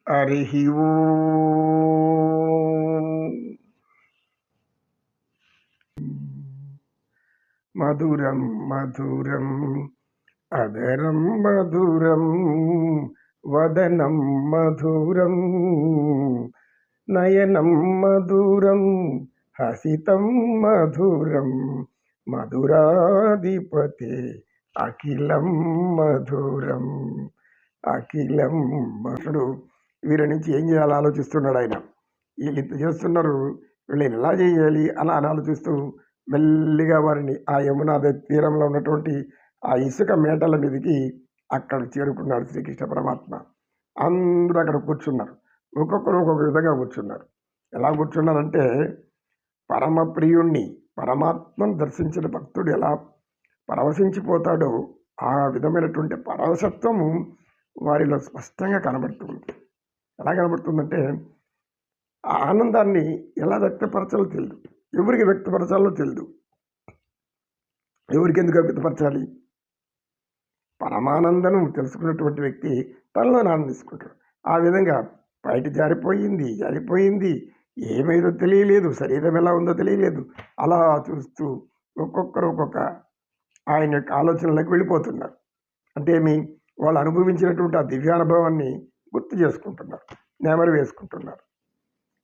హరి ఓం. మధురం మధురం అదరం మధురం వదనం మధురం నయనం మధురం హసితం మధురం మధురాధిపతే అఖిలం మధురం అఖిలం మధుడు. వీరి నుంచి ఏం చేయాలో ఆలోచిస్తున్నాడు ఆయన. వీళ్ళు ఇంత చేస్తున్నారు, వీళ్ళని ఎలా చేయాలి అలా అని ఆలోచిస్తూ మెల్లిగా వారిని ఆ యమునా తీరంలో ఉన్నటువంటి ఆ ఇసుక మేటల మీదకి అక్కడ చేరుకున్నాడు శ్రీకృష్ణ పరమాత్మ. అందరూ అక్కడ కూర్చున్నారు, ఒక్కొక్కరు ఒక్కొక్క విధంగా కూర్చున్నారు. ఎలా కూర్చున్నారంటే, పరమ ప్రియుణ్ణి పరమాత్మను దర్శించిన భక్తుడు ఎలా పరవశించిపోతాడో ఆ విధమైనటువంటి పరవశత్వము వారిలో స్పష్టంగా కనబడుతుంది. ఎలా కనబడుతుందంటే, ఆ ఆనందాన్ని ఎలా వ్యక్తపరచాలో తెలియదు, ఎవరికి వ్యక్తపరచాలో తెలియదు. ఎవరికి ఎందుకు వ్యక్తపరచాలి? పరమానందను తెలుసుకున్నటువంటి వ్యక్తి తనలో ఆనందించుకుంటాడు. ఆ విధంగా బయట జారిపోయింది, ఏమైందో తెలియలేదు, శరీరం ఎలా ఉందో తెలియలేదు. అలా చూస్తూ ఒక్కొక్కరు ఒక్కొక్క ఆయన యొక్క ఆలోచనలకు వెళ్ళిపోతున్నారు. అంటే వాళ్ళు అనుభవించినటువంటి ఆ దివ్యానుభవాన్ని గుర్తు చేసుకుంటున్నారు, నెమరు వేసుకుంటున్నారు.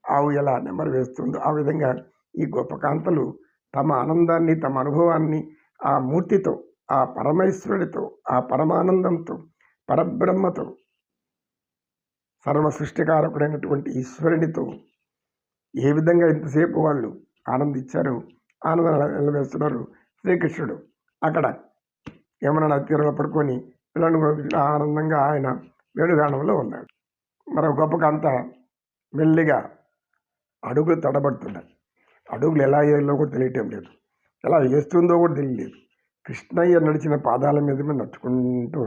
ఆవు ఎలా నెమరు వేస్తుందో ఆ విధంగా ఈ గొప్ప కాంతలు తమ ఆనందాన్ని, తమ అనుభవాన్ని ఆ మూర్తితో, ఆ పరమేశ్వరుడితో, ఆ పరమానందంతో, పరబ్రహ్మతో, సర్వ సృష్టికారకుడైనటువంటి ఈశ్వరునితో ఏ విధంగా ఇంతసేపు వాళ్ళు ఆనందించారు, ఆనందం నిలవేస్తున్నారు. శ్రీకృష్ణుడు అక్కడ యమునా తీరంలో పడుకొని పిల్లలను ఆనందంగా ఆయన వేణుగానంలో ఉన్నాడు. మరో గొప్ప కాంత మెల్లిగా అడుగులు తడబడుతున్నాయి. అడుగులు ఎలా వేయాలో కూడా తెలియటం లేదు, ఎలా వేస్తుందో కూడా తెలియలేదు. కృష్ణయ్య నడిచిన పాదాల మీద నడుచుకుంటూ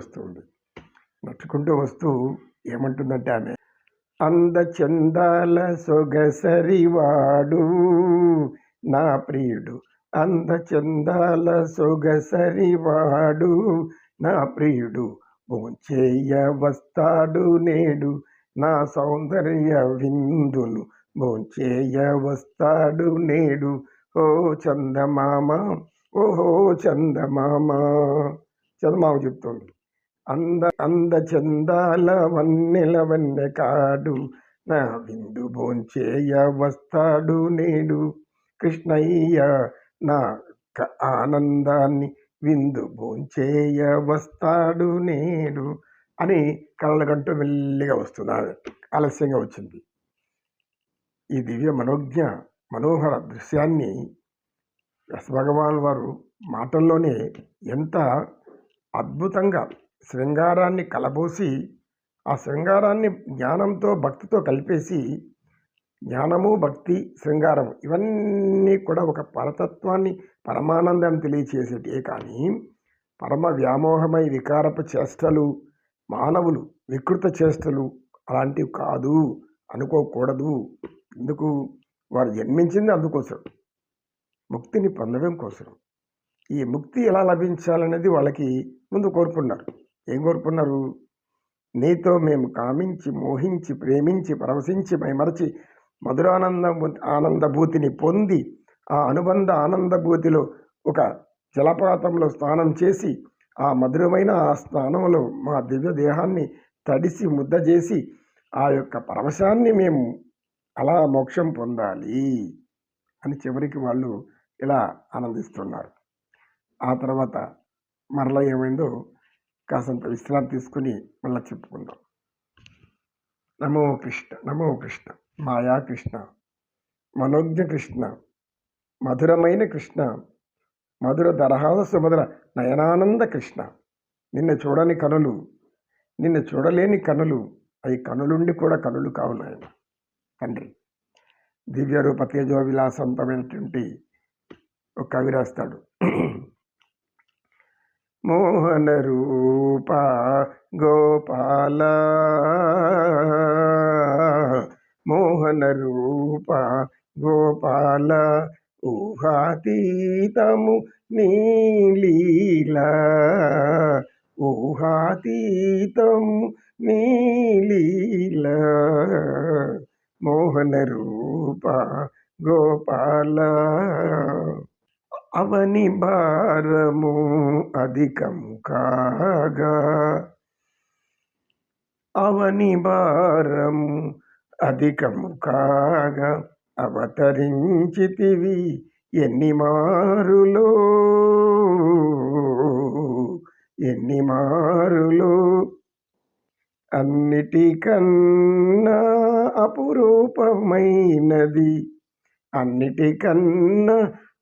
వస్తూ ఏమంటుందంటే ఆమె, అందచందాల సొగసరివాడు నా ప్రియుడు, అందచందాల సొగసరివాడు నా ప్రియుడు, భోంచేయ వస్తాడు నేడు నా సౌందర్య విందును, భోంచేయ వస్తాడు నేడు ఓ చందమామ, ఓహో చందమామ. చందమామ చెప్తుంది, అందచందాల వన్నెల వన్నె కాడు నా విందు భోంచేయ వస్తాడు నేడు, కృష్ణయ్య నా ఆనందాన్ని విందు భోంచేయ వస్తాడు నేడు అని కళ్ళకంటూ మెల్లిగా వస్తున్నారు. ఆలస్యంగా వచ్చింది. ఈ దివ్య మనోహర దృశ్యాన్ని వ్యాసభగవాన్ వారు మాటల్లోనే ఎంత అద్భుతంగా శృంగారాన్ని కలబోసి, ఆ శృంగారాన్ని జ్ఞానంతో భక్తితో కలిపేసి, జ్ఞానము భక్తి శృంగారం ఇవన్నీ కూడా ఒక పరతత్వాన్ని, పరమానందాన్ని తెలియచేసేటే. కానీ పరమ వ్యామోహమై వికారపు చేష్టలు, మానవులు వికృత చేష్టలు అలాంటివి కాదు అనుకోకూడదు. ఎందుకు? వారు జన్మించింది అందుకోసం, ముక్తిని పొందడం కోసం. ఈ ముక్తి ఎలా లభించాలనేది వాళ్ళకి ముందు కోరుకున్నారు. ఏం కోరుకున్నారు? నీతో మేము కామించి, మోహించి, ప్రేమించి, పరవశించి, మైమరచి ఆనందభూతిని పొంది, ఆ అనుబంధ ఆనందభూతిలో ఒక జలపాతంలో స్నానం చేసి, ఆ మధురమైన ఆ స్నానంలో మా దివ్య దేహాన్ని తడిసి ముద్ద చేసి, ఆ యొక్క పరవశాన్ని మేము అలా మోక్షం పొందాలి అని చివరికి వాళ్ళు ఇలా ఆనందిస్తున్నారు. ఆ తర్వాత మరలా ఏమైందో కాసంత విశ్రాంతి తీసుకుని మళ్ళీ చెప్పుకుందాం. నమో కృష్ణ, నమో కృష్ణ, మాయా కృష్ణ, మనోజ్ఞ కృష్ణ, మధురమైన కృష్ణ, మధుర దరహాస సుమధుర నయనానంద కృష్ణ. నిన్ను చూడని కనులు, నిన్ను చూడలేని కనులు, అవి కనులుండి కూడా కనులు కావు నాయన తండ్రి. దివ్య రూప తేజో విలాసవంతమైనటువంటి ఒక కవి రాస్తాడు, మోహన రూప గోపాల, మోహన రూప గోపాల, ఊహాతీతము నీలీలా, ఊహాతీతము నీ లీల మోహన రూప గోపాల. అవని భారము అధికము కాగా, అవని భారము అధికము కాగా, అవతరించితివి ఎన్ని మారులో, ఎన్ని మారులో. అన్నిటికన్నా అపురూపమైనది, అన్నిటికన్నా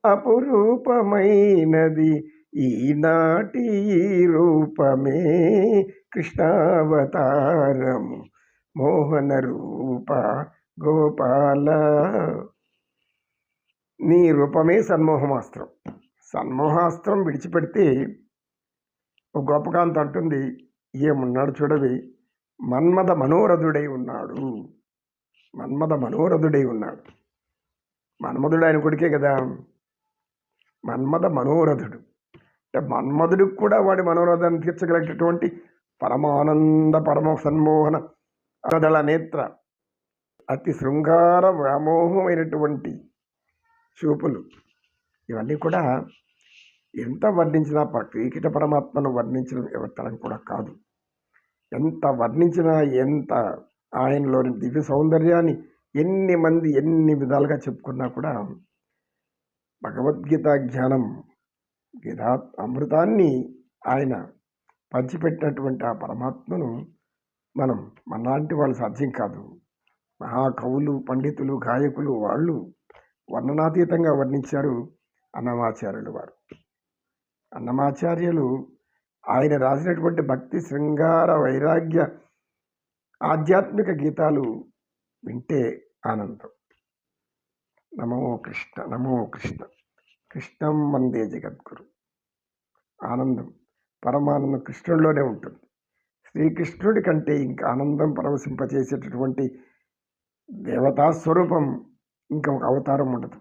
అపురూపమైనది ఈనాటి ఈ రూపమే కృష్ణావతారము మోహన రూప గోపాల. నీ రూపమే సన్మోహమాస్త్రం. సన్మోహాస్త్రం విడిచిపెడితే ఒక గోపకాంత అంటుంది, ఏమున్నాడు చూడవి, మన్మథ మనోరథుడై ఉన్నాడు, మన్మథ మనోరథుడై ఉన్నాడు. మన్మధుడు ఆయన కొడుకే కదా, మన్మథ మనోరథుడు అంటే మన్మధుడికి కూడా వాడి మనోరథాన్ని తీర్చగలిగేటటువంటి పరమానంద పరమ సన్మోహన అదళ నేత్ర అతి శృంగార వ్యామోహమైనటువంటి చూపులు. ఇవన్నీ కూడా ఎంత వర్ణించినా శ్రీకృష్ణ పరమాత్మను వర్ణించిన ఎవరితరం కూడా కాదు. ఎంత వర్ణించినా, ఎంత ఆయనలోని దివ్య సౌందర్యాన్ని ఎన్ని మంది ఎన్ని విధాలుగా చెప్పుకున్నా కూడా భగవద్గీత జ్ఞానం, గీతా అమృతాన్ని ఆయన పంచిపెట్టినటువంటి ఆ పరమాత్మను మనం మనలాంటి వాళ్ళు సాధ్యం కాదు. మహాకవులు, పండితులు, గాయకులు వాళ్ళు వర్ణనాతీతంగా వర్ణించారు అన్నమాచార్యులు వారు. అన్నమాచార్యులు ఆయన రాసినటువంటి భక్తి, శృంగార, వైరాగ్య, ఆధ్యాత్మిక గీతాలు వింటే ఆనందం. నమో కృష్ణ, నమో కృష్ణ, కృష్ణం వందే జగద్గురు. ఆనందం, పరమానందం కృష్ణుడిలోనే ఉంటుంది. శ్రీకృష్ణుడి కంటే ఇంకా ఆనందం పరవశింపచేసేటటువంటి దేవతా స్వరూపం ఇంకొక అవతారం ఉండదు.